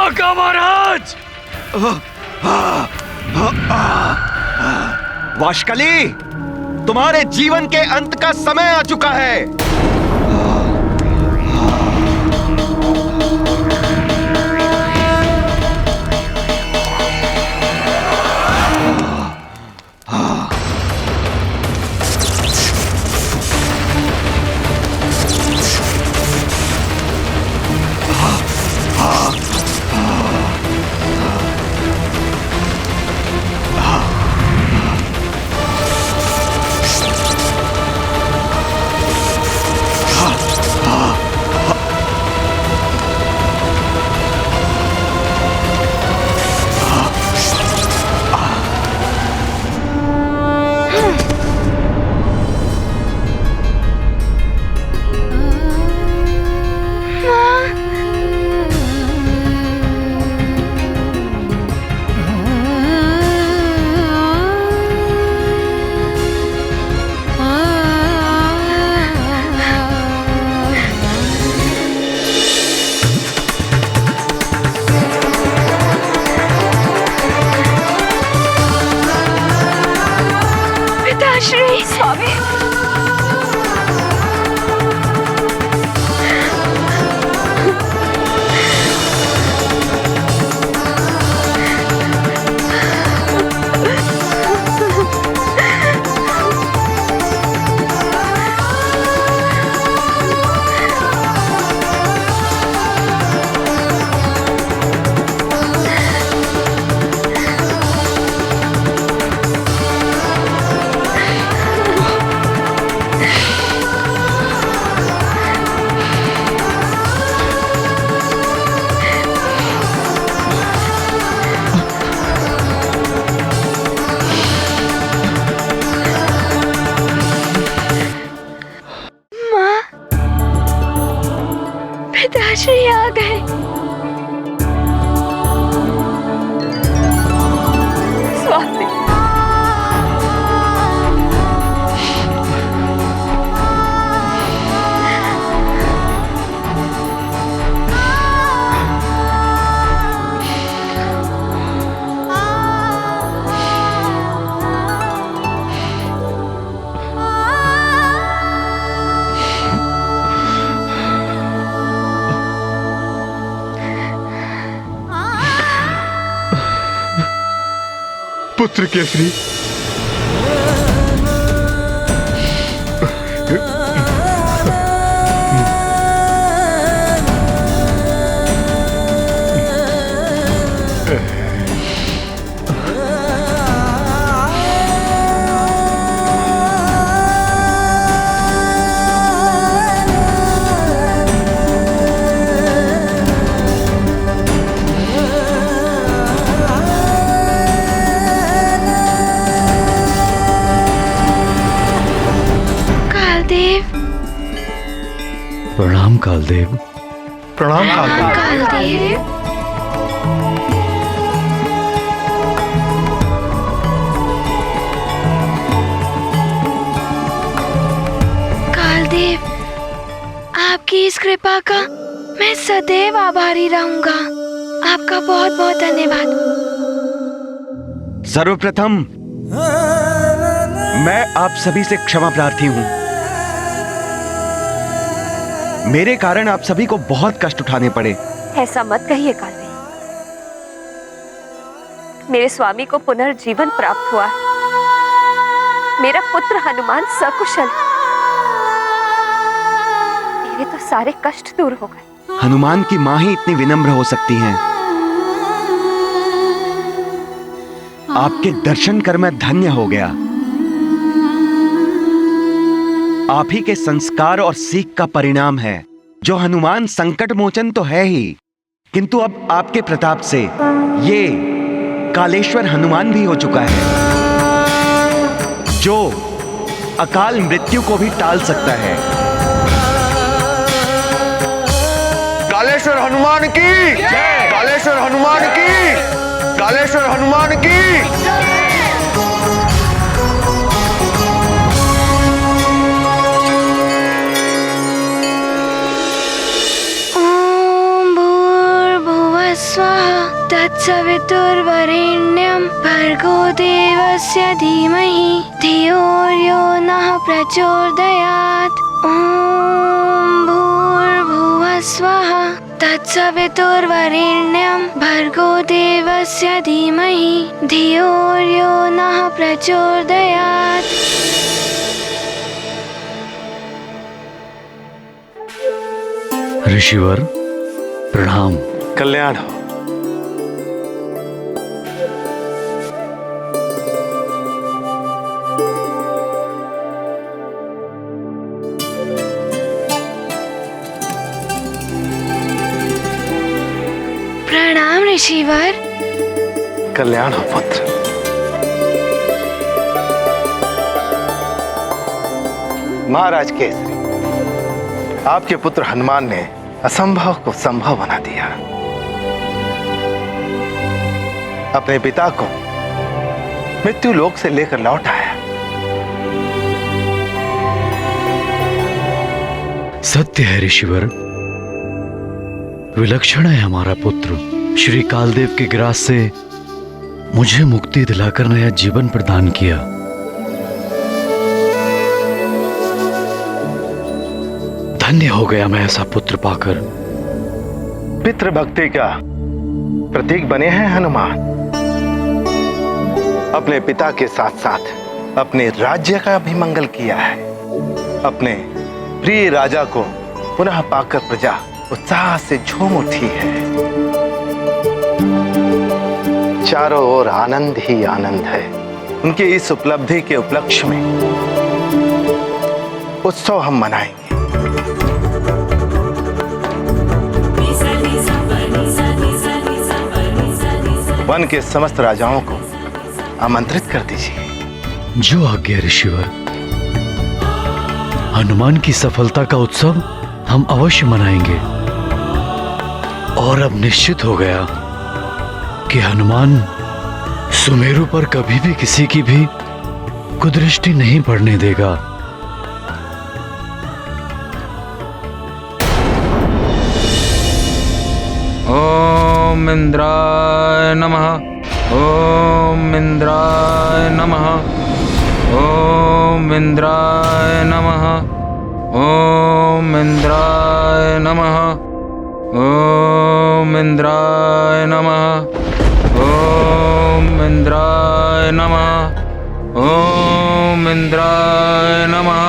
आका महाराज। वाशकली, तुम्हारे जीवन के अंत का समय आ चुका है। पिताश्री आ गए। स्वामी, पुत्र केसरी, प्रणाम कालदेव। प्रणाम कालदेव। कालदेव, आपकी इस कृपा का मैं सदैव आभारी रहूंगा। आपका बहुत बहुत धन्यवाद। सर्वप्रथम मैं आप सभी से क्षमा प्रार्थी हूं। मेरे कारण आप सभी को बहुत कष्ट उठाने पड़े। ऐसा मत कहिए कालदेव, मेरे स्वामी को पुनर्जीवन प्राप्त हुआ है। मेरा पुत्र हनुमान सकुशल, मेरे तो सारे कष्ट दूर हो गए। हनुमान की मां ही इतनी विनम्र हो सकती हैं। आपके दर्शन कर मैं धन्य हो गया। आप ही के संस्कार और सीख का परिणाम है। जो हनुमान संकट मोचन तो है ही, किंतु अब आपके प्रताप से ये कालेश्वर हनुमान भी हो चुका है, जो अकाल मृत्यु को भी टाल सकता है। कालेश्वर हनुमान की जय। कालेश्वर हनुमान की। कालेश्वर हनुमान की। ओम भूर्भुवः स्वः तत्सवितुर्वरेण्यं भर्गो देवस्य धीमहि धियो यो नः प्रचोदयात्। ॐ भूर्भुवः स्वः तत्सवितुर्वरेण्यं भर्गो देवस्य धीमहि धियो यो नः प्रचोदयात्। ऋषिवर प्रणाम। कल्याण हो। प्रणाम ऋषिवर। कल्याण हो पुत्र। महाराज केसरी, आपके पुत्र हनुमान ने असंभव को संभव बना दिया। अपने पिता को मृत्यु लोक से लेकर लौट आया। सत्य है ऋषिवर, विलक्षण है हमारा पुत्र। श्री कालदेव के ग्रास से मुझे मुक्ति दिलाकर नया जीवन प्रदान किया। धन्य हो गया मैं ऐसा पुत्र पाकर। पितृ भक्ति का प्रतीक बने हैं हनुमान। अपने पिता के साथ साथ अपने राज्य का भी मंगल किया है। अपने प्रिय राजा को पुनः पाकर प्रजा उत्साह से झूम उठी है। चारों ओर आनंद ही आनंद है। उनकी इस उपलब्धि के उपलक्ष्य में उत्सव हम मनाएंगे। वन के समस्त राजाओं को आमंत्रित कर दीजिए। जो आज्ञा ऋषिवर। हनुमान की सफलता का उत्सव हम अवश्य मनाएंगे। और अब निश्चित हो गया कि हनुमान सुमेरु पर कभी भी किसी की भी कुदृष्टि नहीं पड़ने देगा। ओम इंद्राय नमः। ओम इंद्राय नमः। ओम इंद्राय नमः। ओम इंद्राय नमः। ओम इंद्राय नमः। ओम इंद्राय नमः। ओम इंद्राय नमः।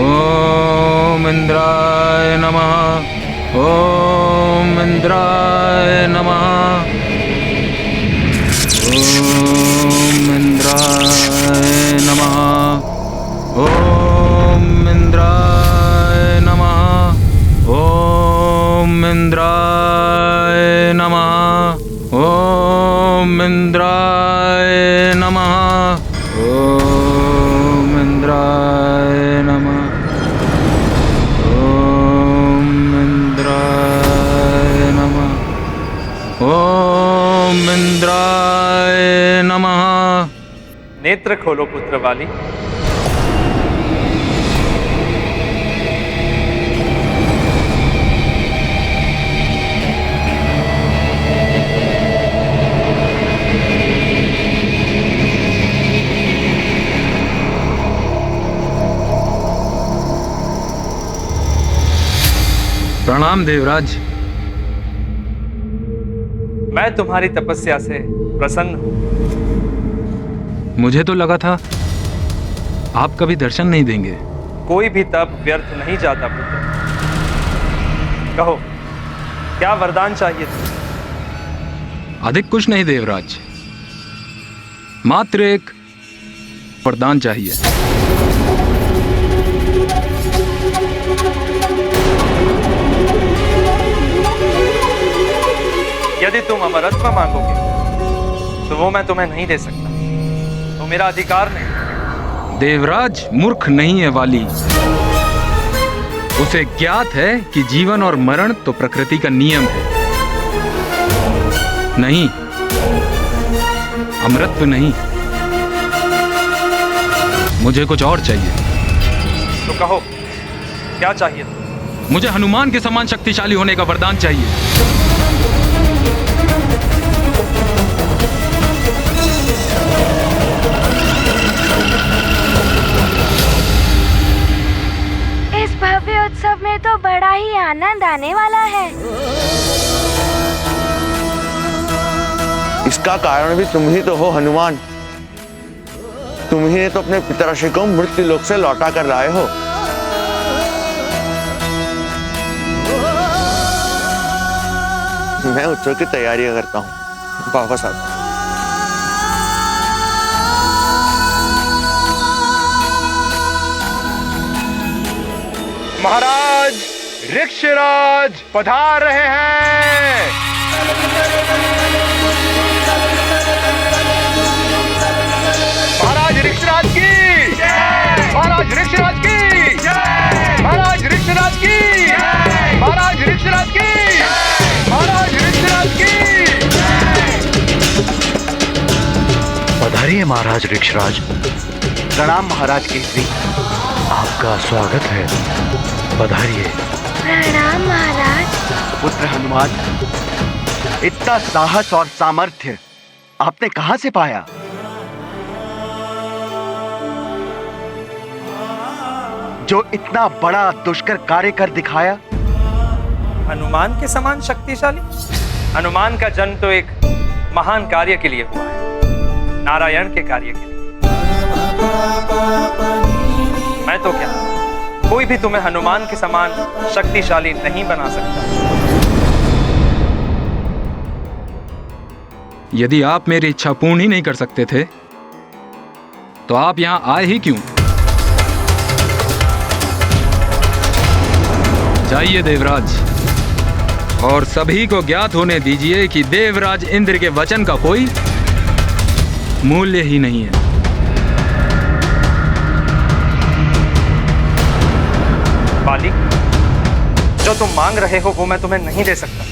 ओम इंद्राय नमः। ओम इंद्राय नमः। ओम इंद्राय नमः। ओम इंद्राय नमः। ओम इंद्राय नमः। ओम इंद्राय नमः। ओम इंद्राय नमः। ओम इंद्राय नमः। ओम इंद्राय नमः। नेत्र खोलो पुत्र वाली। प्रणाम देवराज। मैं तुम्हारी तपस्या से प्रसन्न हूं। मुझे तो लगा था आप कभी दर्शन नहीं देंगे। कोई भी तप व्यर्थ नहीं जाता पुत्र। कहो, क्या वरदान चाहिए था? अधिक कुछ नहीं देवराज, मात्र एक वरदान चाहिए। यदि तुम अमरत्व मांगोगे तो वो मैं तुम्हें नहीं दे सकता। तो मेरा अधिकार नहीं। देवराज मूर्ख नहीं है वाली। उसे ज्ञात है कि जीवन और मरण तो प्रकृति का नियम है। नहीं, अमरत्व नहीं, मुझे कुछ और चाहिए। तो कहो, क्या चाहिए? मुझे हनुमान के समान शक्तिशाली होने का वरदान चाहिए। इस भव्य उत्सव में तो बड़ा ही आनंद आने वाला है। इसका कारण भी तुम ही तो हो हनुमान। तुम ही ने तो अपने पितराशि को मृत्यु लोक से लौटा कर लाए हो। मैं उत्सव की तैयारियां करता हूँ, वापस आता हूँ। महाराज ऋक्षराज पधार रहे हैं। महाराज ऋक्षराज की, महाराज ऋक्षराज की, महाराज ऋक्षराज की, महाराज ऋक्षराज की, महाराज ऋक्षराज की। पधारिए महाराज ऋक्षराज। प्रणाम महाराज केसरी। आपका स्वागत है, पधारिए। प्रणाम महाराज। पुत्र हनुमान, इतना साहस और सामर्थ्य आपने कहां से पाया? जो इतना बड़ा दुष्कर कार्य कर दिखाया। हनुमान के समान शक्तिशाली? हनुमान का जन्म तो एक महान कार्य के लिए हुआ है, नारायण के कार्य के लिए। मैं तो क्या, कोई भी तुम्हें हनुमान के समान शक्तिशाली नहीं बना सकता। यदि आप मेरी इच्छा पूर्ण ही नहीं कर सकते थे तो आप यहां आए ही क्यों? जाइए देवराज, और सभी को ज्ञात होने दीजिए कि देवराज इंद्र के वचन का कोई मूल्य ही नहीं है। बाली, जो तुम मांग रहे हो वो मैं तुम्हें नहीं दे सकता।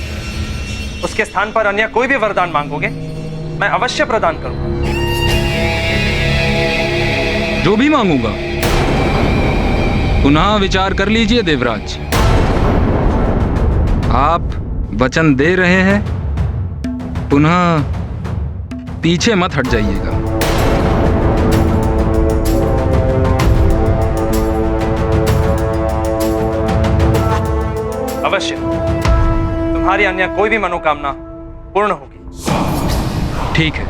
उसके स्थान पर अन्य कोई भी वरदान मांगोगे मैं अवश्य प्रदान करूंगा। जो भी मांगूंगा पुनः विचार कर लीजिए देवराज। आप वचन दे रहे हैं, पुनः पीछे मत हट जाइएगा। अवश्य तुम्हारी अन्य कोई भी मनोकामना पूर्ण होगी। ठीक है।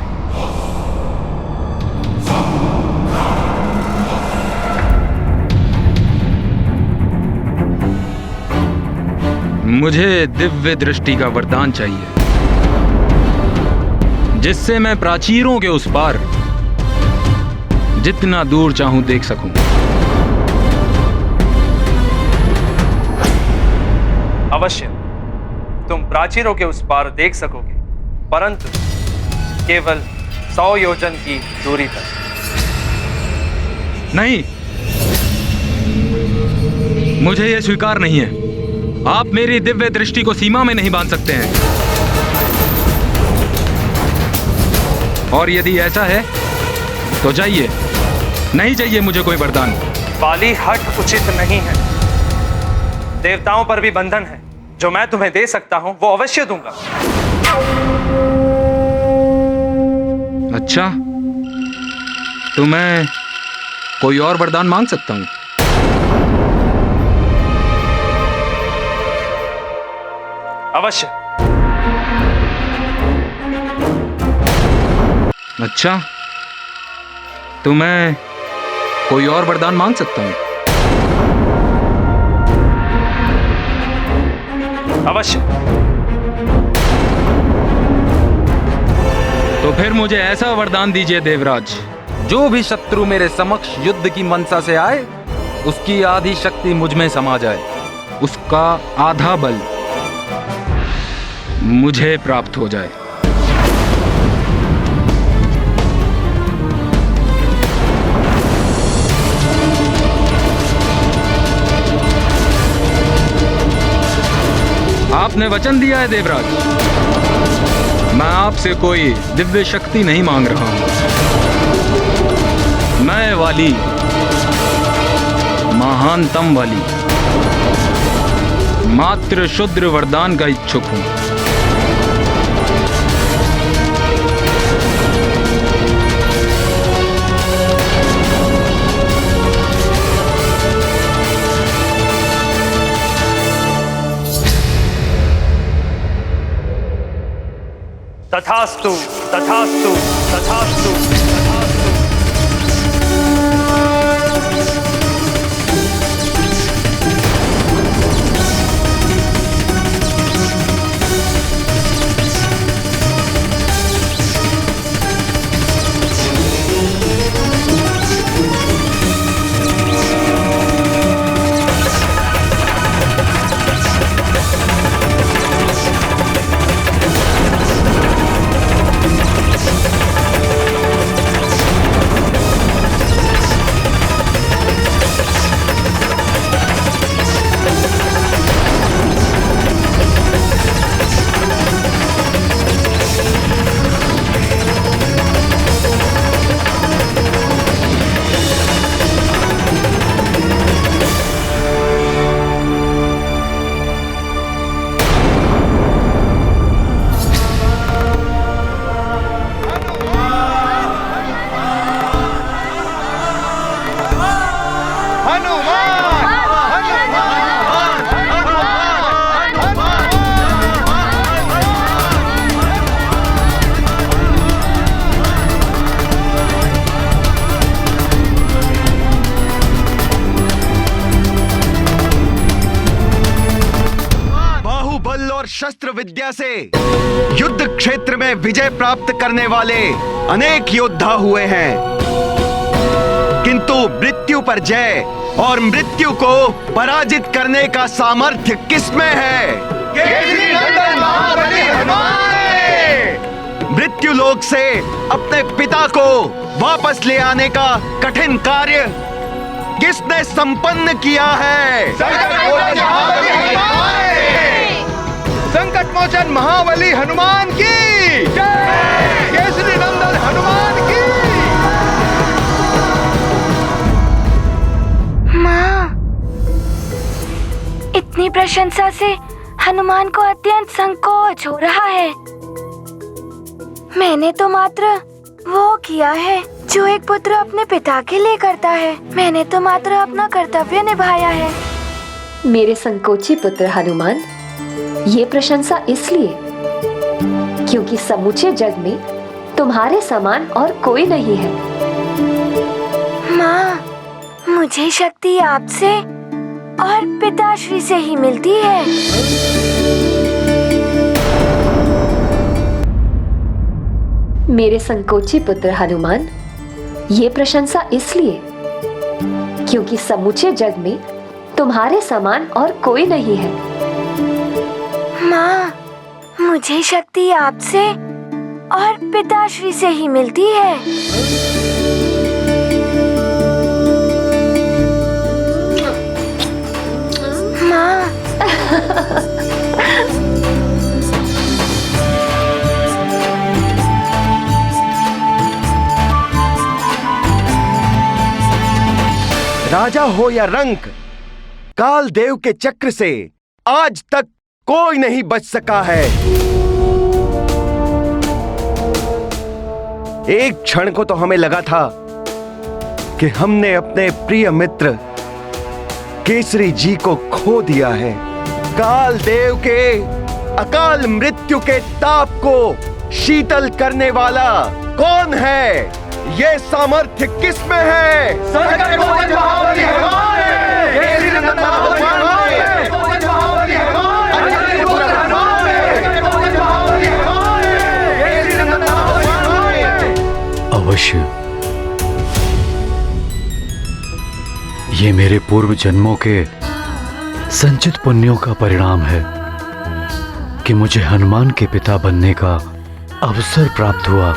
मुझे दिव्य दृष्टि का वरदान चाहिए, जिससे मैं प्राचीरों के उस पार जितना दूर चाहूं देख सकूं। अवश्य तुम प्राचीरों के उस पार देख सकोगे, परंतु केवल 100 योजन की दूरी तक। नहीं, मुझे यह स्वीकार नहीं है। आप मेरी दिव्य दृष्टि को सीमा में नहीं बांध सकते हैं। और यदि ऐसा है तो जाइए, नहीं चाहिए मुझे कोई वरदान। बाली, हट उचित नहीं है। देवताओं पर भी बंधन है, जो मैं तुम्हें दे सकता हूं वो अवश्य दूंगा। अच्छा, तो मैं कोई और वरदान मांग सकता हूं? अवश्य। अच्छा, तो मैं कोई और वरदान मांग सकता हूं? अवश्य। तो फिर मुझे ऐसा वरदान दीजिए देवराज, जो भी शत्रु मेरे समक्ष युद्ध की मनसा से आए, उसकी आधी शक्ति मुझ में समा जाए, उसका आधा बल मुझे प्राप्त हो जाए। आपने वचन दिया है देवराज, मैं आपसे कोई दिव्य शक्ति नहीं मांग रहा हूं। मैं वाली, महानतम वाली, मात्र शुद्र वरदान का इच्छुक हूं। तथास्तु तथास्तु तथास्तु तथास्तु। शस्त्र विद्या से युद्ध क्षेत्र में विजय प्राप्त करने वाले अनेक योद्धा हुए हैं, किंतु मृत्यु पर जय और मृत्यु को पराजित करने का सामर्थ्य किसमें है? केसरी नंदन महाबली हनुमान। मृत्यु लोक से अपने पिता को वापस ले आने का कठिन कार्य किसने संपन्न किया है? संकट मोचन महाबली हनुमान की जय। केसरी नंदन हनुमान की। माँ, इतनी प्रशंसा से हनुमान को अत्यंत संकोच हो रहा है। मैंने तो मात्र वो किया है जो एक पुत्र अपने पिता के लिए करता है। मैंने तो मात्र अपना कर्तव्य निभाया है। मेरे संकोची पुत्र हनुमान, ये प्रशंसा इसलिए क्योंकि समूचे जग में तुम्हारे समान और कोई नहीं है। माँ, मुझे शक्ति आपसे और पिताश्री से ही मिलती है। मेरे संकोची पुत्र हनुमान, ये प्रशंसा इसलिए क्योंकि समूचे जग में तुम्हारे समान और कोई नहीं है। माँ, मुझे शक्ति आपसे और पिताश्री से ही मिलती है। माँ। राजा हो या रंक, काल देव के चक्र से आज तक कोई नहीं बच सका है। एक क्षण को तो हमें लगा था कि हमने अपने प्रिय मित्र केसरी जी को खो दिया है। काल देव के अकाल मृत्यु के ताप को शीतल करने वाला कौन है? ये सामर्थ्य किसमें है? संकट मोचन महाबली हनुमान है। केसरी नंदन महाबली हनुमान है। अवश्य ये मेरे पूर्व जन्मों के संचित पुण्यों का परिणाम है कि मुझे हनुमान के पिता बनने का अवसर प्राप्त हुआ।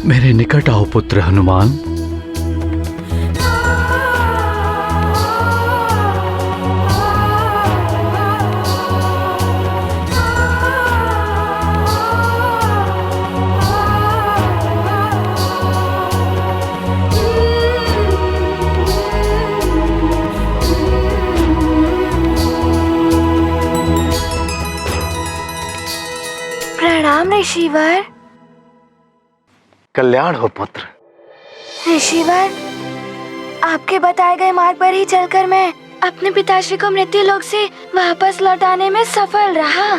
मेरे निकट आओ पुत्र हनुमान। प्रणाम ऋषिवर। कल्याण हो पुत्र। ऋषिवर, आपके बताए गए मार्ग पर ही चलकर मैं अपने पिताश्री को मृत्यु लोक से वापस लौटाने में सफल रहा।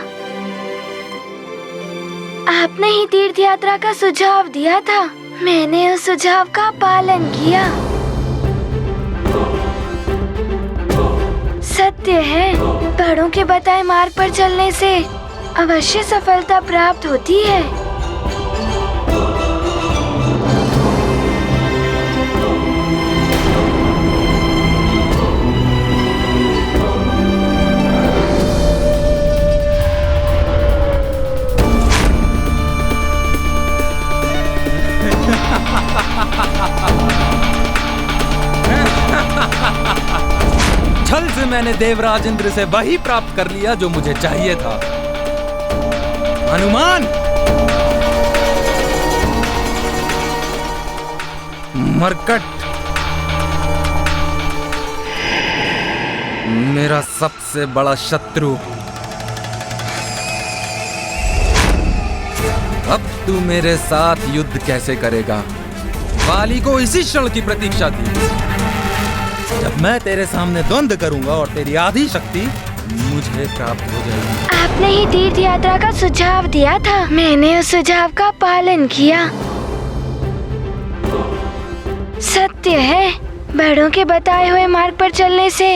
आपने ही तीर्थ यात्रा का सुझाव दिया था, मैंने उस सुझाव का पालन किया। सत्य है, बड़ों के बताए मार्ग पर चलने से अवश्य सफलता प्राप्त होती है। छल से मैंने देवराज इंद्र से वही प्राप्त कर लिया जो मुझे चाहिए था। हनुमान, मरकट मेरा सबसे बड़ा शत्रु। अब तू मेरे साथ युद्ध कैसे करेगा? वाली को इसी क्षण की प्रतीक्षा थी जब मैं तेरे सामने द्वंद्व करूंगा और तेरी आधी शक्ति मुझे प्राप्त हो जाएगी। आपने ही तीर्थ यात्रा का सुझाव दिया था, मैंने उस सुझाव का पालन किया। सत्य है, बड़ों के बताए हुए मार्ग पर चलने से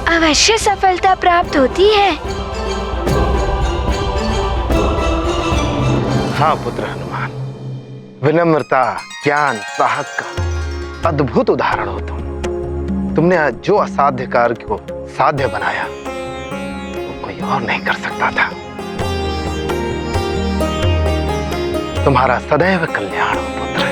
अवश्य सफलता प्राप्त होती है। हाँ पुत्र हनुमान, विनम्रता, ज्ञान, साहस का अद्भुत उदाहरण हो तुम। तुमने आज जो असाध्य कार्य को साध्य बनाया वो कोई और नहीं कर सकता था। तुम्हारा सदैव कल्याण हो पुत्र।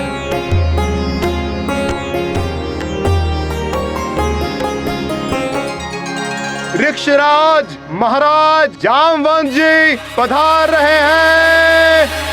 ऋक्षराज महाराज जामवंत जी पधार रहे हैं।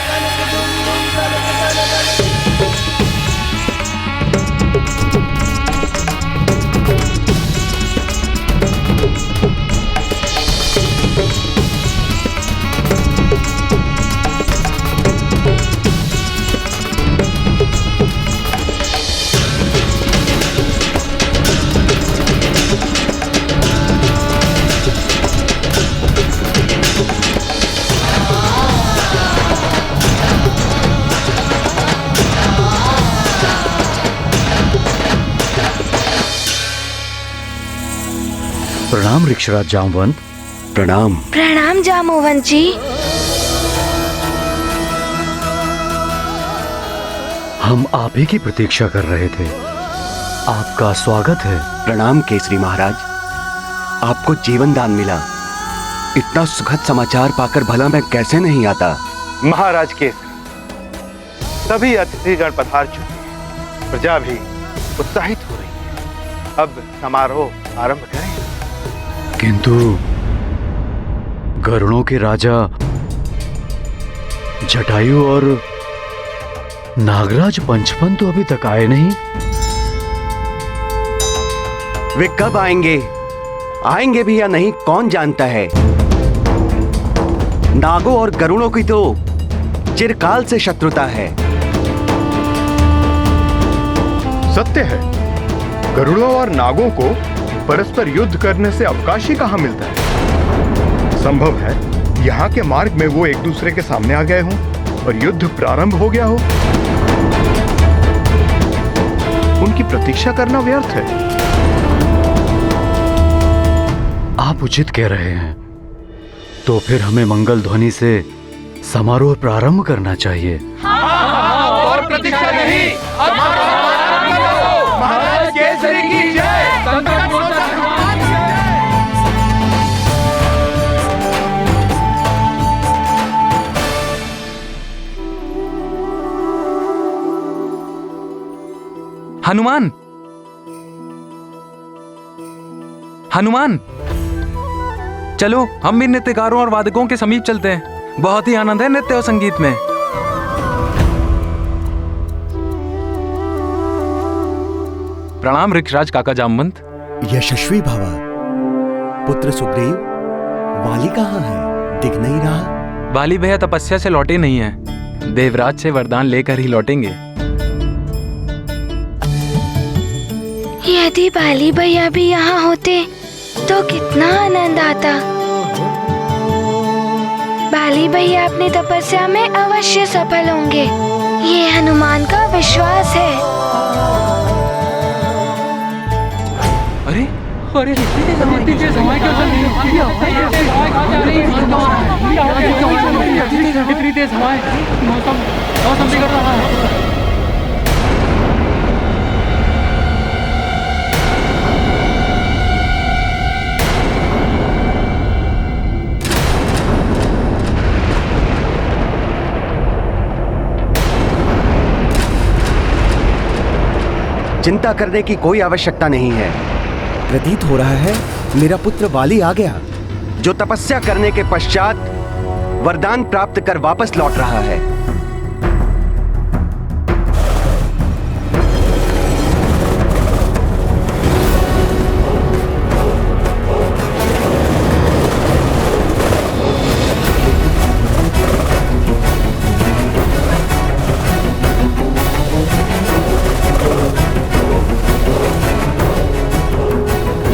प्रणाम ऋक्षराज जामवंत। प्रणाम। प्रणाम जामवंत जी। हम आप ही की प्रतीक्षा कर रहे थे, आपका स्वागत है। प्रणाम केसरी महाराज, आपको जीवन दान मिला। इतना सुखद समाचार पाकर भला मैं कैसे नहीं आता। महाराज केसरी, सभी अतिथिगण पधार चुके हैं, प्रजा भी उत्साहित हो रही है। अब समारोह आरंभ करें। किंतु गरुड़ों के राजा जटायु और नागराज पंचपन तो अभी तक आए नहीं। वे कब आएंगे? आएंगे भी या नहीं कौन जानता है। नागों और गरुड़ों की तो चिरकाल से शत्रुता है। सत्य है, गरुड़ों और नागों को परस्पर युद्ध करने से अवकाश ही कहां मिलता है। संभव है यहाँ के मार्ग में वो एक दूसरे के सामने आ गए हों और युद्ध प्रारंभ हो गया हो। उनकी प्रतीक्षा करना व्यर्थ है। आप उचित कह रहे हैं, तो फिर हमें मंगल ध्वनि से समारोह प्रारंभ करना चाहिए। और प्रतीक्षा नहीं, महाराज केसरी की जय। हनुमान, हनुमान, चलो हम भी नृत्यकारों और वादकों के समीप चलते हैं। बहुत ही आनंद है नृत्य और संगीत में। प्रणाम ऋक्षराज काका जामवंत। यशस्वी भव। पुत्र सुग्रीव, वाली कहाँ है? दिख नहीं रहा। वाली भैया तपस्या से लौटे नहीं हैं। देवराज से वरदान लेकर ही लौटेंगे। यदि बाली भैया भी यहाँ होते तो कितना आनंद आता। बाली भैया अपनी तपस्या में अवश्य सफल होंगे, ये हनुमान का विश्वास है। अरे अरे इतनी तेज हवाएं, मौसम बिगड़ रहा है। चिंता करने की कोई आवश्यकता नहीं है। प्रतीत हो रहा है मेरा पुत्र वाली आ गया, जो तपस्या करने के पश्चात वरदान प्राप्त कर वापस लौट रहा है।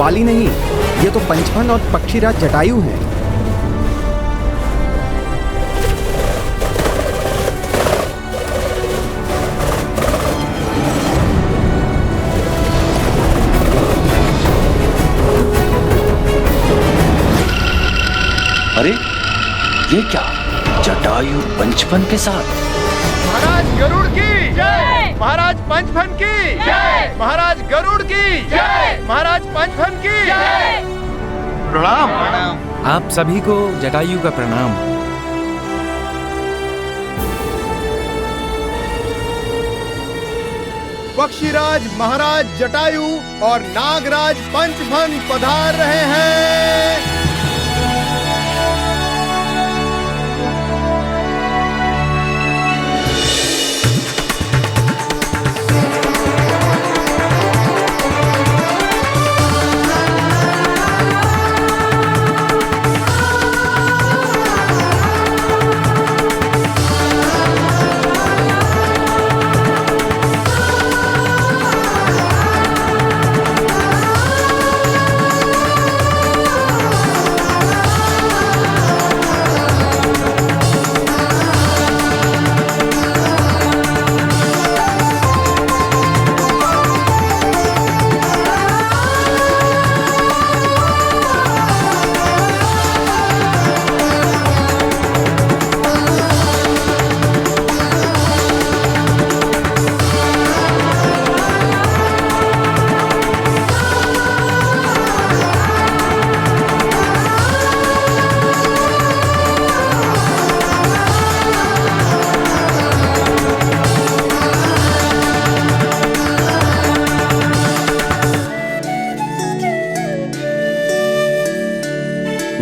वाली नहीं, ये तो पंचफन और पक्षीराज जटायु हैं। अरे ये क्या, जटायु पंचफन के साथ? महाराज गरुड़ की जय, महाराज पंचफन की जय, महाराज गरुड़ की जय, महाराज पंचफन की जय। प्रणाम। आप सभी को जटायु का प्रणाम। पक्षीराज महाराज जटायु और नागराज पंचफन पधार रहे हैं।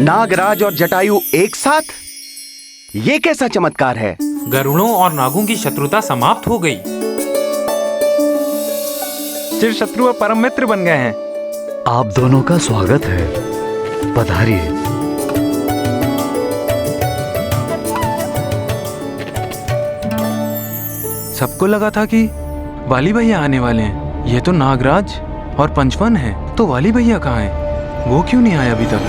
नागराज और जटायु एक साथ, ये कैसा चमत्कार है? गरुड़ों और नागों की शत्रुता समाप्त हो गई, चिर शत्रु और परम मित्र बन गए हैं। आप दोनों का स्वागत है, पधारिए। सबको लगा था कि वाली भैया आने वाले हैं, ये तो नागराज और पंचफन है, तो वाली भैया कहाँ हैं? वो क्यों नहीं आया अभी तक?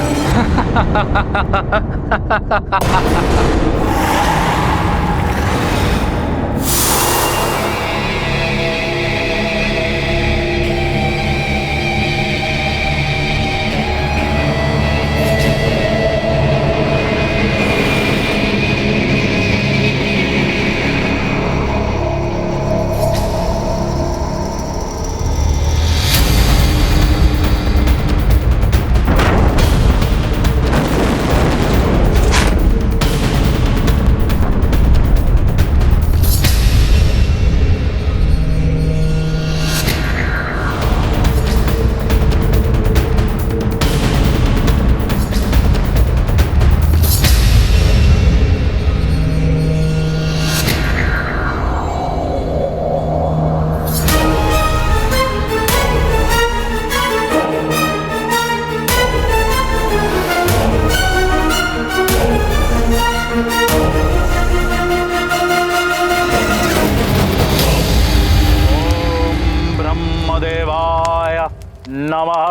नमः।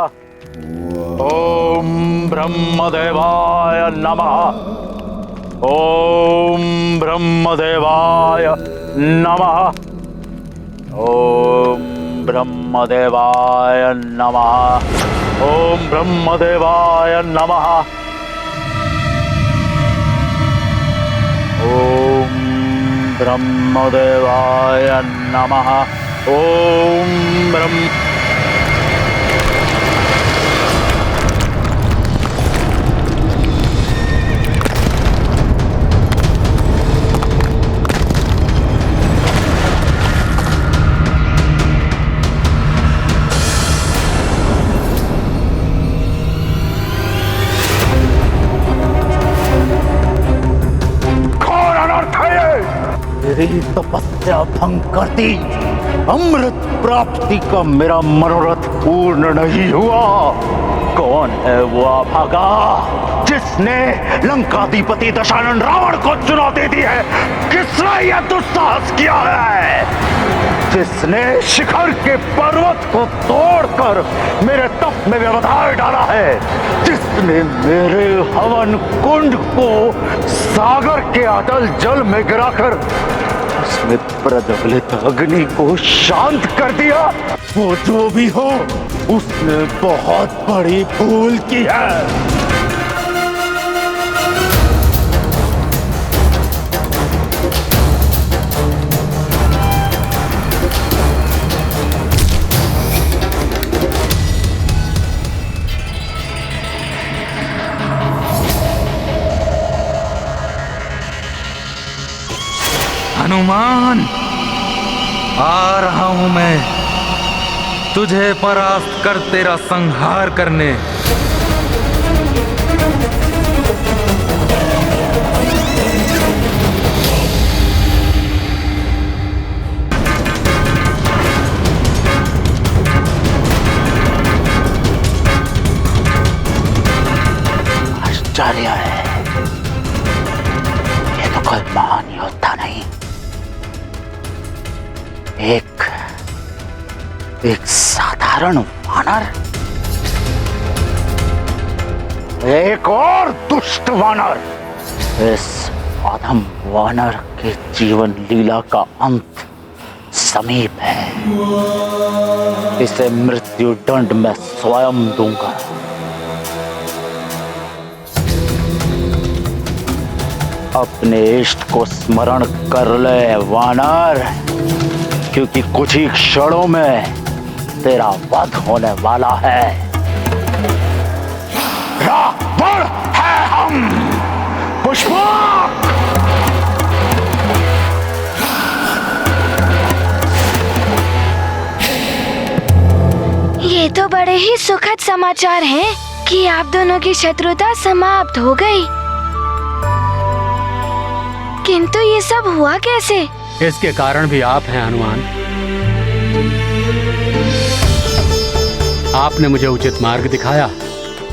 ओम ब्रह्मदेवाय नमः। ओम ब्रह्मदेवाय नमः। ओम ब्रह्मदेवाय नमः। ओम ब्रह्मदेवाय नमः। ओम ब्रह्मदेवाय नमः। ओम ब्रह्म मेरी तपस्या भंग कर दी। अमृत प्राप्ति का मेरा मनोरथ पूर्ण नहीं हुआ। कौन है वो अभागा जिसने लंकाधिपति दशानन रावण को चुनौती दी है? किसने यह दुस्साहस किया है? जिसने शिखर के पर्वत को तोड़कर मेरे तप में व्यवधान डाला है? जिसने मेरे हवन कुंड को सागर के अटल जल में गिराकर उसमें प्रज्वलित अग्नि को शांत कर दिया? वो जो भी हो, उसने बहुत बड़ी भूल की है। हनुमान, आ रहा हूं मैं तुझे परास्त कर तेरा संहार करने। आश्चर्य है, ये तो कोई महान योद्धा नहीं, एक साधारण वानर, एक और दुष्ट वानर। इस अधम वानर के जीवन लीला का अंत समीप है। इसे मृत्यु दंड मैं स्वयं दूंगा। अपने इष्ट को स्मरण कर ले वानर, क्योंकि कुछ ही क्षणों में तेरा वध होने वाला है। रावण है हम। पुष्पक! ये तो बड़े ही सुखद समाचार हैं कि आप दोनों की शत्रुता समाप्त हो गई। किंतु ये सब हुआ कैसे? इसके कारण भी आप हैं हनुमान। आपने मुझे उचित मार्ग दिखाया,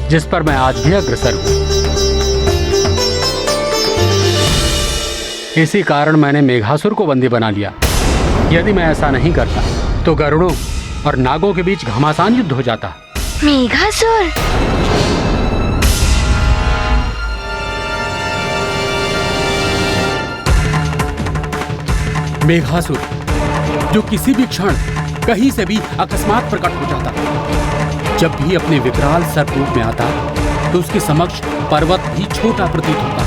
जिस पर मैं आज भी अग्रसर हूं। इसी कारण मैंने मेघासुर को बंदी बना लिया। यदि मैं ऐसा नहीं करता तो गरुड़ों और नागों के बीच घमासान युद्ध हो जाता। मेघासुर? मेघासुर, जो किसी भी क्षण कहीं से भी अकस्मात प्रकट हो जाता। जब भी अपने विकराल सर्प रूप में आता तो उसके समक्ष पर्वत भी छोटा प्रतीत होता।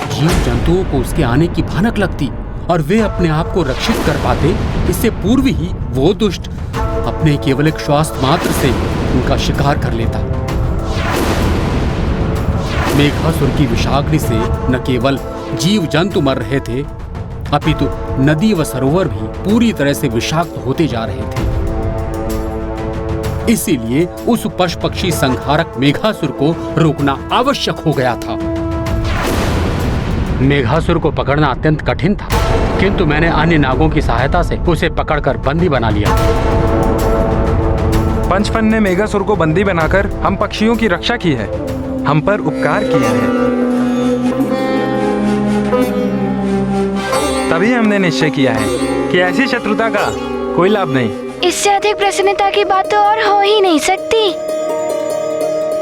जीव जंतुओं को उसके आने की भनक लगती और वे अपने आप को रक्षित कर पाते। इससे पूर्व ही वो दुष्ट अपने केवल एक श्वास मात्र से उनका शिकार कर लेता। मेघासुर की विषाग्नि से न केवल जीव जंतु मर रहे थे, अपितु नदी व सरोवर भी पूरी तरह से विषाक्त होते जा रहे थे। इसीलिए उस पशु पक्षी संहारक मेघासुर को रोकना आवश्यक हो गया था। मेघासुर को पकड़ना अत्यंत कठिन था, किंतु मैंने अन्य नागों की सहायता से उसे पकड़कर बंदी बना लिया। पंचफन ने मेघासुर को बंदी बनाकर हम पक्षियों की रक्षा की है, हम पर उपकार किया है। तभी हमने निश्चय किया है कि ऐसी शत्रुता का कोई लाभ नहीं। इससे अधिक प्रसन्नता की बात तो और हो ही नहीं सकती।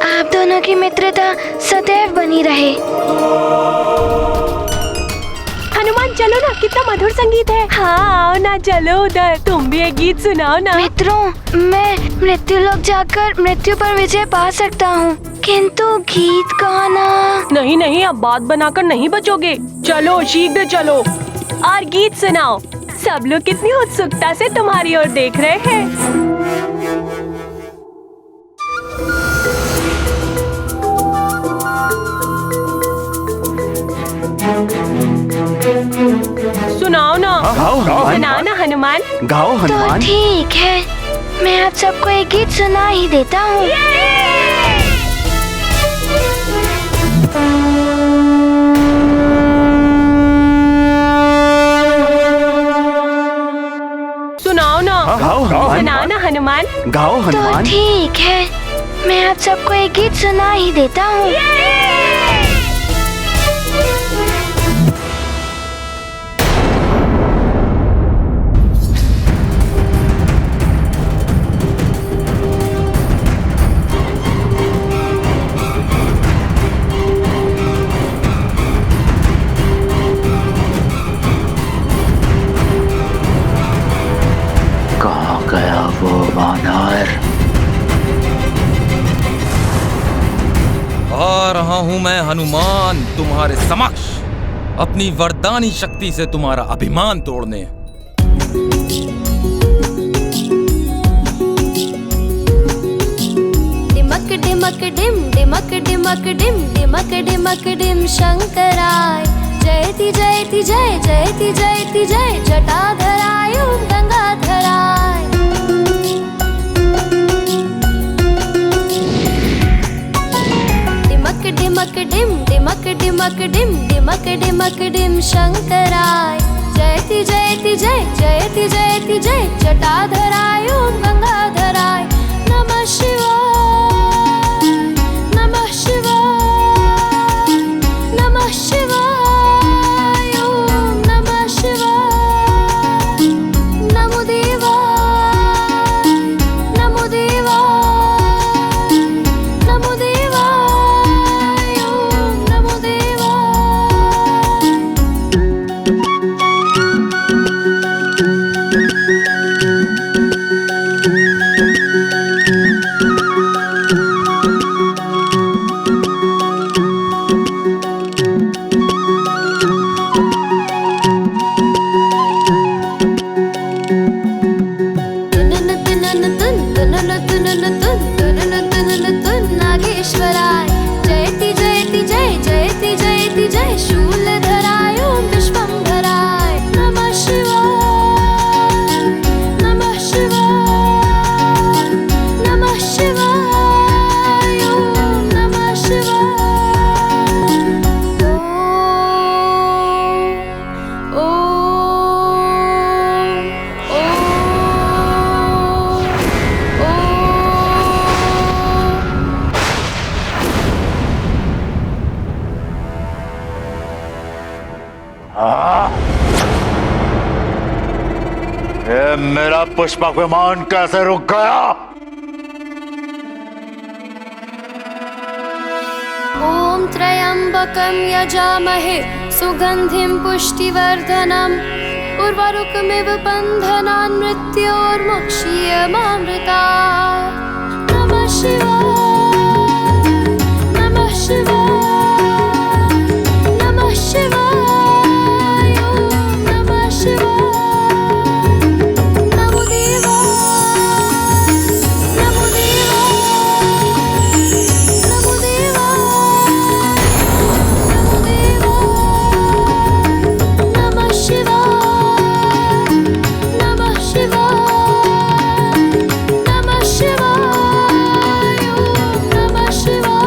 आप दोनों की मित्रता सदैव बनी रहे। हनुमान चलो ना, कितना मधुर संगीत है। हाँ आओ ना, चलो उधर, तुम भी एक गीत सुनाओ ना। मित्रों, मैं मृत्यु लोक जाकर मृत्यु पर विजय पा सकता हूँ, किंतु गीत गाना। नहीं नहीं, अब बात बनाकर नहीं बचोगे। चलो शीघ्र चलो और गीत सुनाओ। सब लोग कितनी उत्सुकता से तुम्हारी ओर देख रहे हैं। सुनाओ ना, सुनाओ ना हनुमान। गाओ तो हनुमान। ठीक है, मैं आप सबको एक गीत सुना ही देता हूँ। सुनाओ ना, सुनाओ ना हनुमान। गाओ हनुमान। तो ठीक है, मैं आप सबको एक गीत सुना ही देता हूँ। कहाँ गया वो वानर? आ रहा हूं मैं हनुमान तुम्हारे समक्ष, अपनी वरदानी शक्ति से तुम्हारा अभिमान तोड़ने। डिमक डिमक डिम, डिमक डिमक डिम, डिमक डिमक डिम शंकराय। जयति जयति जय, जयति जयति जय, जटाधराय ओम गंगाधराय। डिमक डिमक डिम, डिमक डिमक डिम, डिमक डिमक डिम शंकराय। जयति जयति जय, जयति जयति जय, जटाधराय ओम गंगाधराय। नमः शिवाय, नमः शिवाय, नमः शिवाय, ओम नमः शिवाय। नमो देवाय, नमो देवाय, नमो देवाय, ओम नमो देवाय। नागेश्वराय। जयति जयति जय, जयति जयति जय, शूलधराय ओम विश्वंभराय। नमः शिवाय, नमः शिवाय, नमः शिवाय, ओम नमः शिवाय। ये मेरा पुष्पक विमान कैसे रुक गया? ॐ त्र्यम्बकं यजामहे सुगन्धिं पुष्टिवर्धनम् उर्वारुकमिव बन्धनान् मृत्योर्मुक्षीयमामृतात्। नमः शिवाय, नमः शिवाय, नमः शिवाय, ॐ नमः शिवाय। नमो देवाय, नमो देवाय, नमो देवाय, नमो देवाय। नमः शिवाय, नमः शिवाय, नमः शिवाय, ॐ नमः शिवाय।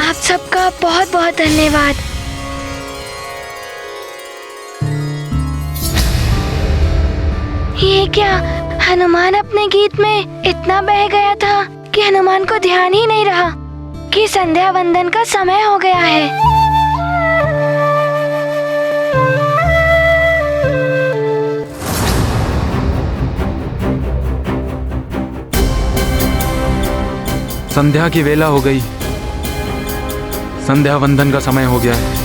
आप सबका बहुत बहुत धन्यवाद। ये क्या, हनुमान अपने गीत में इतना बह गया था कि हनुमान को ध्यान ही नहीं रहा कि संध्या वंदन का समय हो गया है। संध्या की वेला हो गई, संध्या वंदन का समय हो गया है।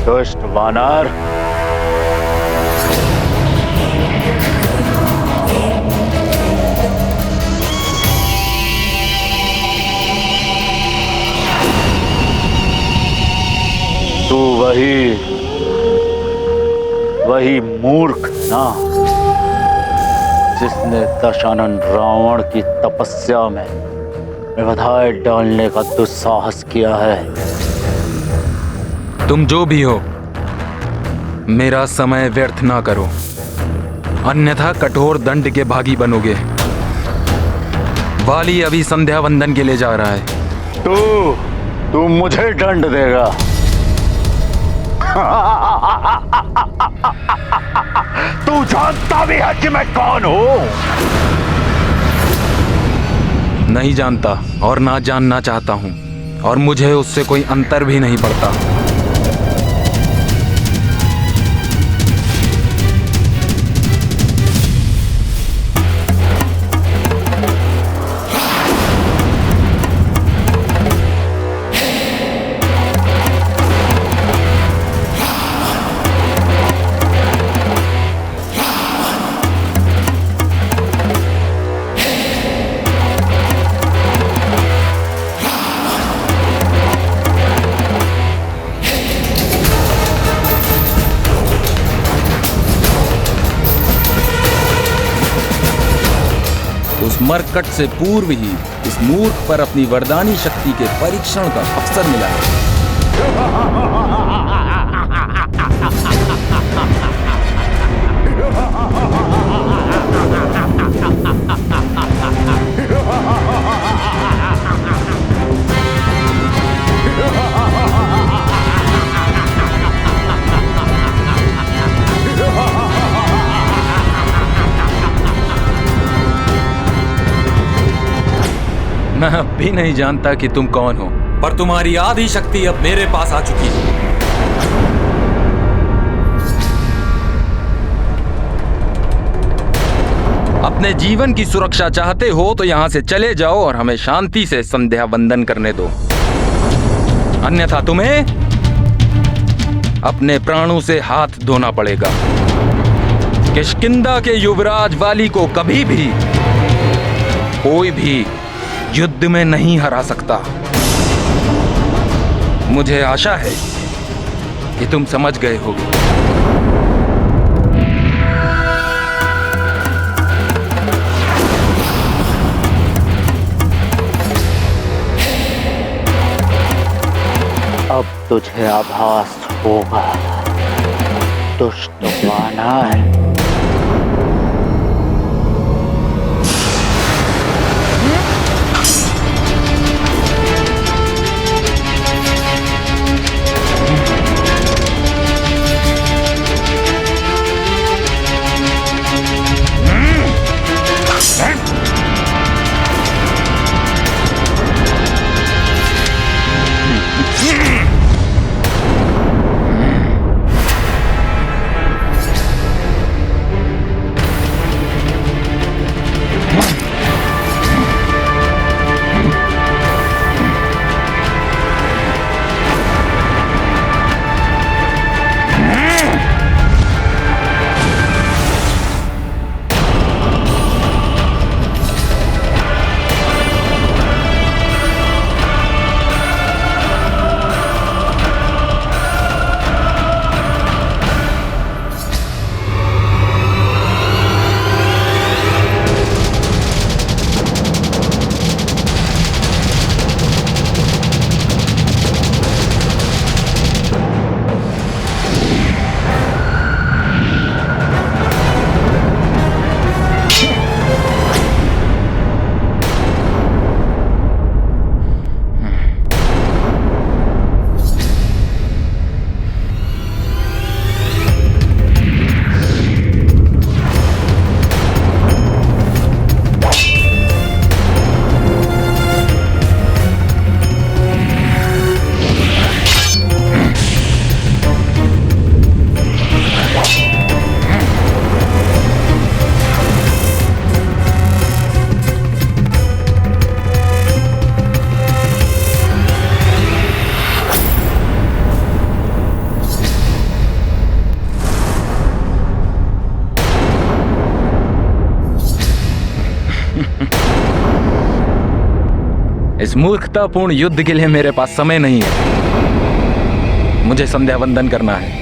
दुष्ट वानर, तू वही मूर्ख ना जिसने दशानन रावण की तपस्या में विधाय डालने का दुस्साहस किया है। तुम जो भी हो, मेरा समय व्यर्थ ना करो, अन्यथा कठोर दंड के भागी बनोगे। वाली अभी संध्या वंदन के लिए जा रहा है। तू मुझे दंड देगा? तू जानता भी है कि मैं कौन हूं? नहीं जानता और ना जानना चाहता हूं, और मुझे उससे कोई अंतर भी नहीं पड़ता। मरकट से पूर्व ही इस मूर्ख पर अपनी वरदानी शक्ति के परीक्षण का अवसर मिला है। मैं अब भी नहीं जानता कि तुम कौन हो, पर तुम्हारी आधी शक्ति अब मेरे पास आ चुकी है। अपने जीवन की सुरक्षा चाहते हो तो यहां से चले जाओ और हमें शांति से संध्या वंदन करने दो, अन्यथा तुम्हें अपने प्राणों से हाथ धोना पड़ेगा। किष्किंधा के युवराज वाली को कभी भी कोई भी युद्ध में नहीं हरा सकता। मुझे आशा है कि तुम समझ गए होगे। अब तुझे आभास होगा, दुष्ट वानर। इस मूर्खतापूर्ण युद्ध के लिए मेरे पास समय नहीं है। मुझे संध्या वंदन करना है।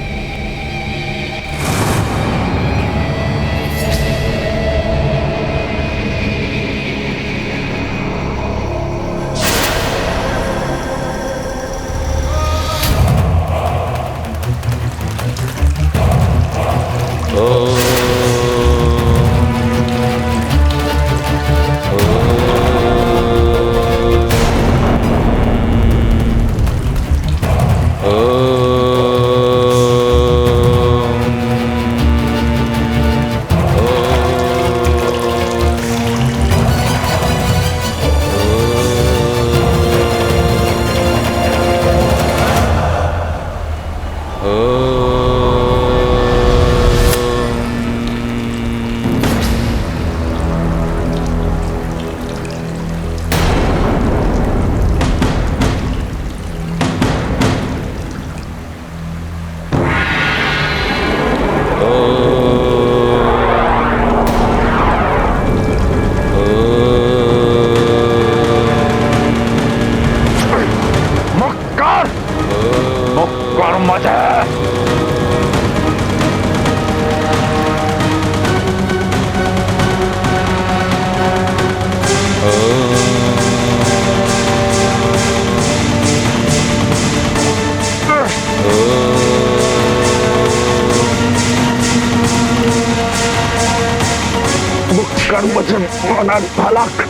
मुझे माना भलक,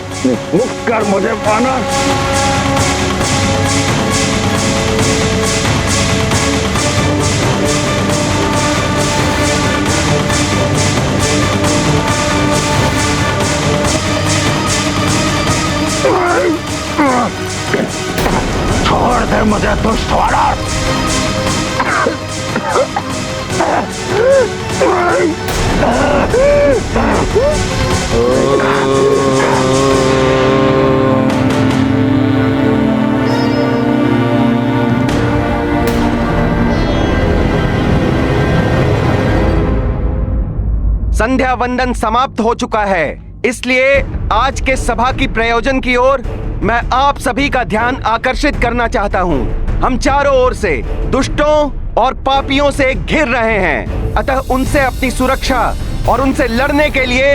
मुक्त कर मुझे माना। छोड़ दे मुझे दुष्टवाड़ा। संध्या वंदन समाप्त हो चुका है, इसलिए आज के सभा की प्रयोजन की ओर मैं आप सभी का ध्यान आकर्षित करना चाहता हूं। हम चारों ओर से दुष्टों और पापियों से घिर रहे हैं, अतः उनसे अपनी सुरक्षा और उनसे लड़ने के लिए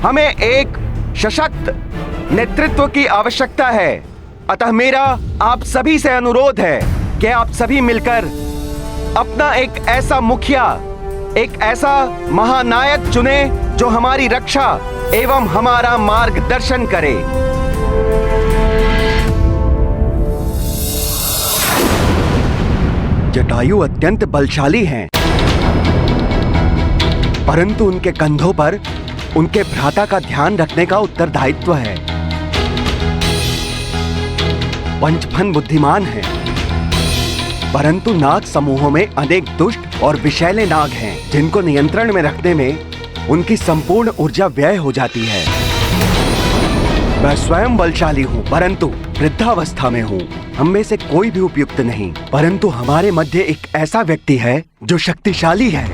हमें एक सशक्त नेतृत्व की आवश्यकता है। अतः मेरा आप सभी से अनुरोध है कि आप सभी मिलकर अपना एक ऐसा मुखिया, एक ऐसा महानायक चुने जो हमारी रक्षा एवं हमारा मार्गदर्शन करे। जटायु अत्यंत बलशाली हैं, परंतु उनके कंधों पर उनके भ्राता का ध्यान रखने का उत्तरदायित्व है। पंचफन बुद्धिमान हैं, परंतु नाग समूहों में अनेक दुष्ट और विषैले नाग हैं, जिनको नियंत्रण में रखने में उनकी संपूर्ण ऊर्जा व्यय हो जाती है। मैं स्वयं बलशाली हूँ, परंतु वृद्धावस्था में हूँ। हम में से कोई भी उपयुक्त नहीं, परंतु हमारे मध्य एक ऐसा व्यक्ति है जो शक्तिशाली है,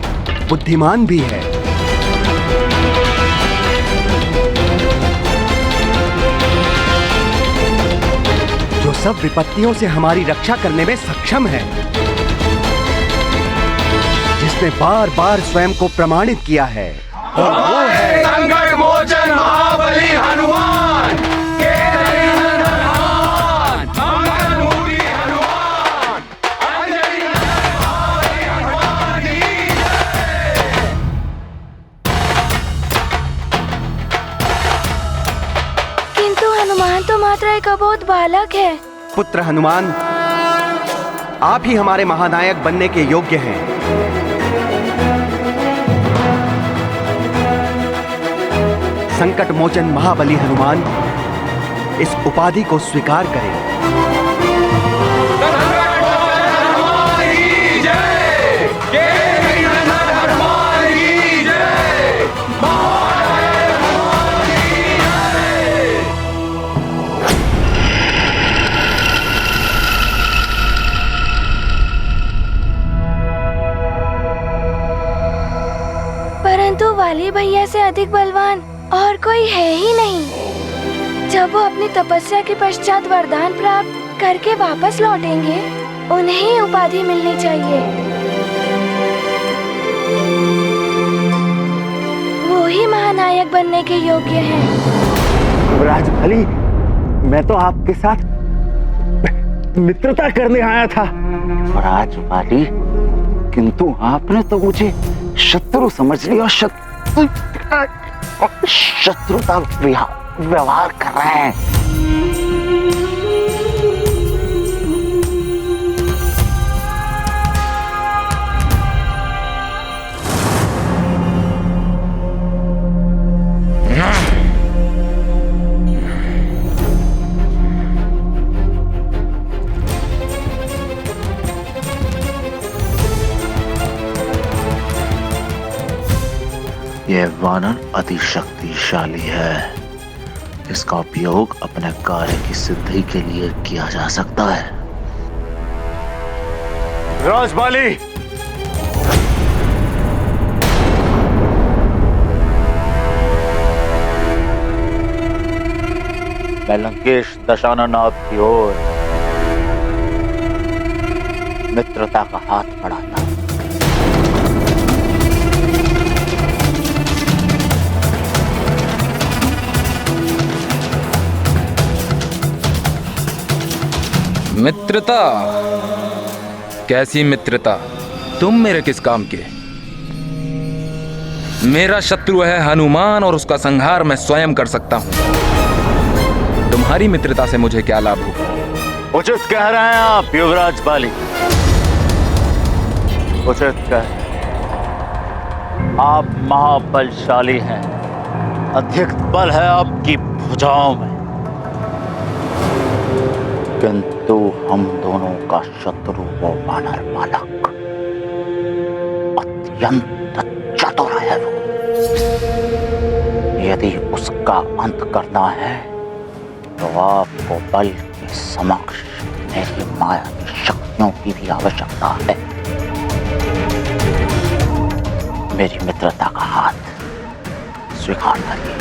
बुद्धिमान भी है। जो सब विपत्तियों से हमारी रक्षा करने में सक्षम है, जिसने बार बार स्वयं को प्रमाणित किया है, और वो है संकट मोचन महाबली हनुमान। किंतु हनुमान तो मात्र एक अबोध बालक है। पुत्र हनुमान, आप ही हमारे महानायक बनने के योग्य हैं। संकट मोचन महाबली हनुमान, इस उपाधि को स्वीकार करें। परंतु वाली भैया से अधिक बलवान और कोई है ही नहीं। जब वो अपनी तपस्या के पश्चात वरदान प्राप्त करके वापस लौटेंगे, उन्हें ही उपाधि मिलनी चाहिए। वो ही महानायक बनने के योग्य हैं। युवराज बलि, मैं तो आपके साथ मित्रता करने आया था। युवराज बलि, किंतु आपने तो मुझे शत्रु समझ लिया। शत्रुता व्यवहार कर रहे हैं। यह वानर अति शक्तिशाली है। इसका उपयोग अपने कार्य की सिद्धि के लिए किया जा सकता है। राजबाली, मैं लंकेश दशाननाथ की ओर मित्रता का हाथ बढ़ाता हूं। मित्रता? कैसी मित्रता? तुम मेरे किस काम के? मेरा शत्रु है हनुमान और उसका संहार मैं स्वयं कर सकता हूं। तुम्हारी मित्रता से मुझे क्या लाभ होगा? उचित कह रहे हैं आप युवराज बाली, उचित कह। आप महाबलशाली हैं, अधिक बल है आपकी भुजाओं में, किंतु हम दोनों का शत्रु वो वानर बालक अत्यंत चतुर है। वो यदि उसका अंत करना है तो आपको बल के समक्ष मेरी माया की शक्तियों की भी आवश्यकता है। मेरी मित्रता का हाथ स्वीकार करिए।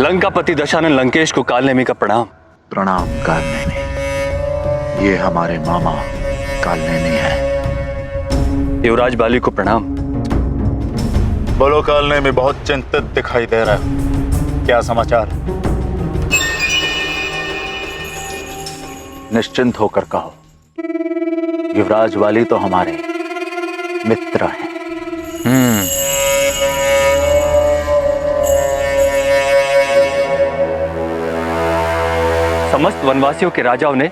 लंकापति दशानन लंकेश को कालनेमी का प्रणाम। प्रणाम कालनेमी, ये हमारे मामा कालनेमी है। युवराज बाली को प्रणाम। बोलो कालनेमी, बहुत चिंतित दिखाई दे रहा है, क्या समाचार? निश्चिंत होकर कहो, युवराज वाली तो हमारे मित्र हैं। समस्त वनवासियों के राजाओं ने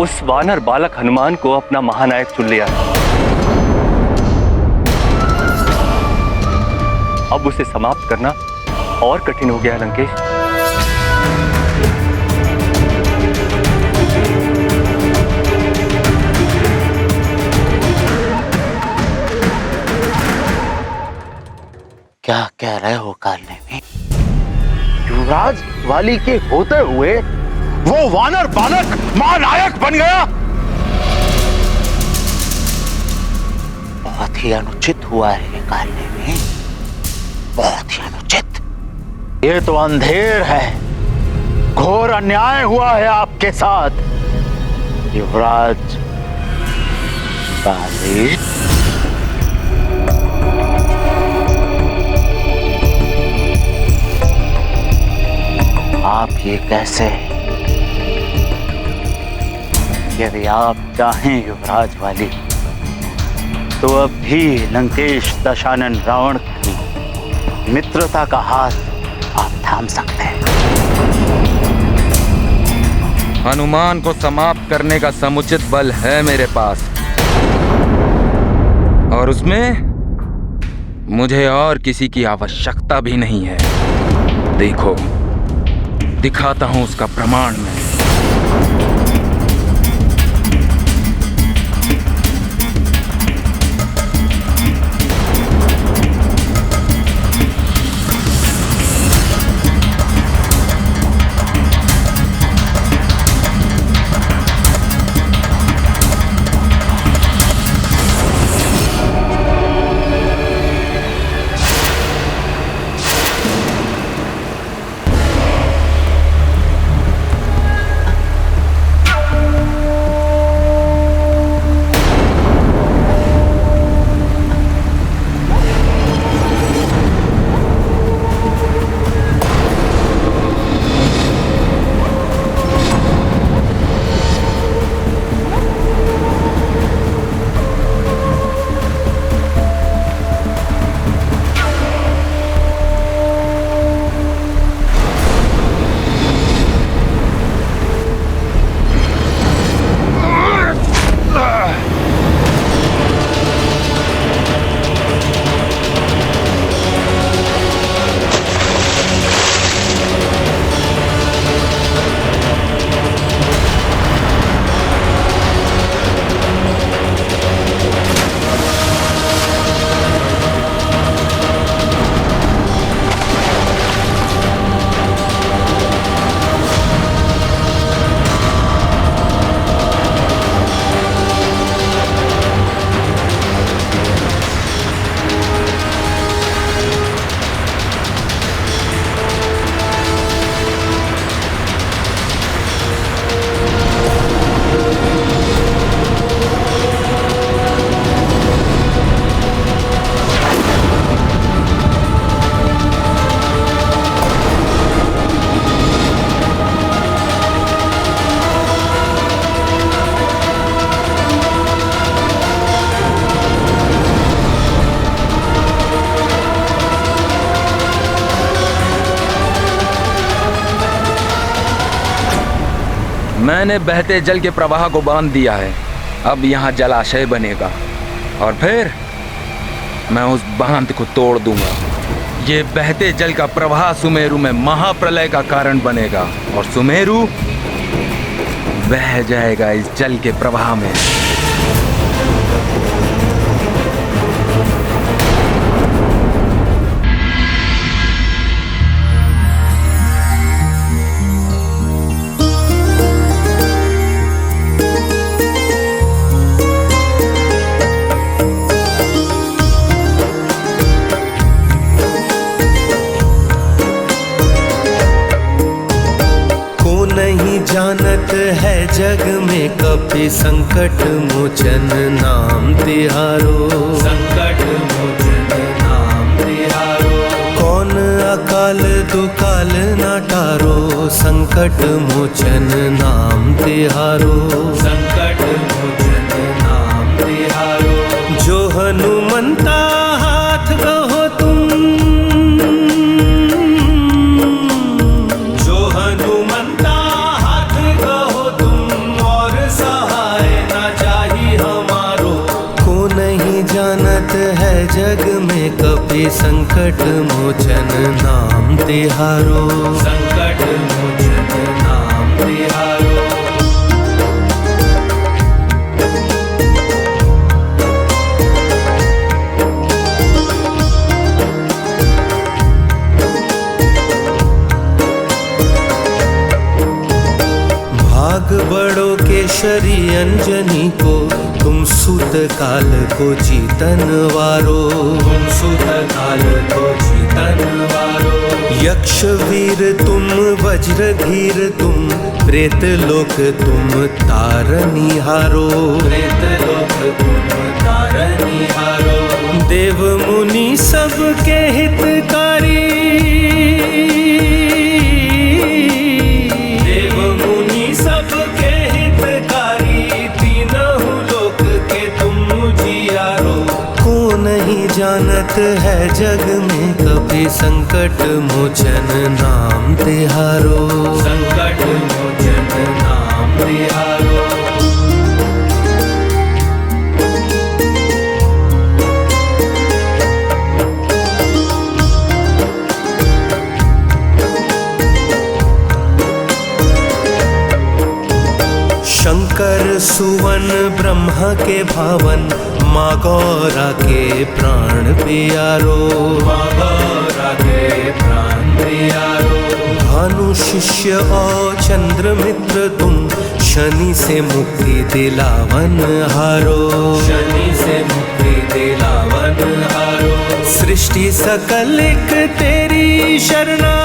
उस वानर बालक हनुमान को अपना महानायक चुन लिया। अब उसे समाप्त करना और कठिन हो गया है लंकेश। क्या कह रहे हो कालनेमी? युवराज वाली के होते हुए वो वानर बालक महानायक बन गया? बहुत ही अनुचित हुआ है कालनेमी, बहुत ही अनुचित। ये तो अंधेर है, घोर अन्याय हुआ है आपके साथ युवराज बाली। आप ये कैसे? यदि आप चाहें युवराज वाली तो अब भी लंकेश दशानन रावण की मित्रता का हाथ आप थाम सकते हैं। हनुमान को समाप्त करने का समुचित बल है मेरे पास, और उसमें मुझे और किसी की आवश्यकता भी नहीं है। देखो, दिखाता हूं उसका प्रमाण मैं। मैंने बहते जल के प्रवाह को बांध दिया है। अब यहाँ जलाशय बनेगा और फिर मैं उस बांध को तोड़ दूंगा। ये बहते जल का प्रवाह सुमेरु में महाप्रलय का कारण बनेगा और सुमेरु बह जाएगा इस जल के प्रवाह में। जानत है जग में कपि संकट मोचन नाम तिहारो। संकट मोचन नाम तिहारो। कौन अकाल दुकाल ना टारो। संकट मोचन नाम तिहारो। संकट मोचन नाम तिहारो। जो हनुमंता हाथ कहो तुम। जो हनुमंता है जग में कपि संकट मोचन नाम तिहारो। संकट मोचन नाम तिहारो। भाग बड़ो केशरी अंजनी को तुम सुत काल को जीतन वारो। तुम सुत काल को जीतन वारो। यक्ष वीर तुम वज्र धीर तुम प्रेत लोक तुम तारनी हारो। प्रेत लोक तुम तारनी हारो। देव मुनि सबके हितकारी। देव मुनि सबके हितकारी। तीनों लोक के तुम जियारो। को नहीं जानत है जग में कपि संकट मोचन नाम तिहारो। संकट मोचन नाम तिहारो। शंकर सुवन ब्रह्मा के भावन माँ गौरा के प्राण प्यारो। माँ गौरा के प्राण प्यारो। भानु शिष्य और चंद्र मित्र तुम शनि से मुक्ति दिलावन हारो। शनि से मुक्ति दिलावन हारो। सृष्टि सकल एक तेरी शरणा।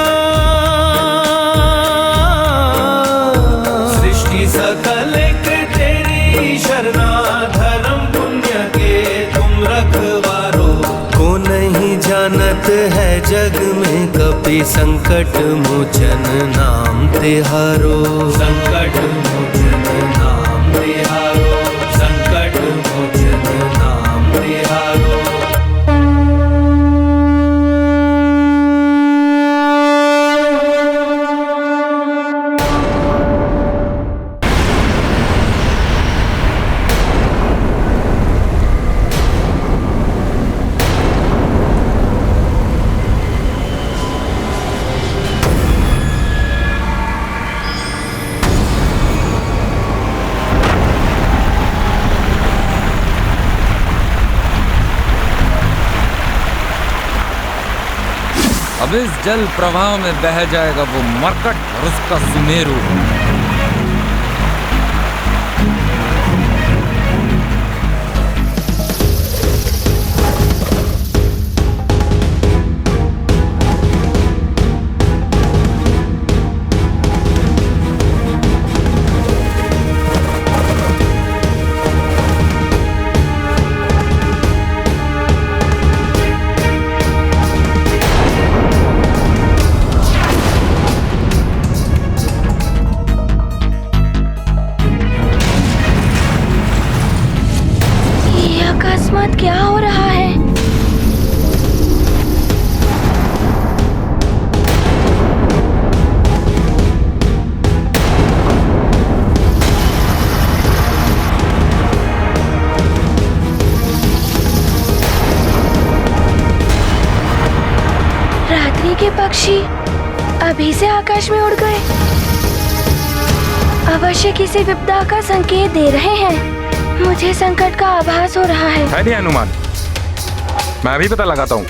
सृष्टि सकल एक तेरी शरणा। धर्म पुण्य के तुम रखवारो। को नहीं जानत है जग में कपि संकट मोचन नाम तिहारो। संकट मोचन नाम तिहारो। संकट मोचन नाम तिहारो। अब इस जल प्रवाह में बह जाएगा वो मरकट और उसका सुमेरु। के पक्षी अभी से आकाश में उड़ गए। अवश्य किसी विपदा का संकेत दे रहे हैं। मुझे संकट का आभास हो रहा है। नहीं हनुमान, मैं अभी पता लगाता हूँ।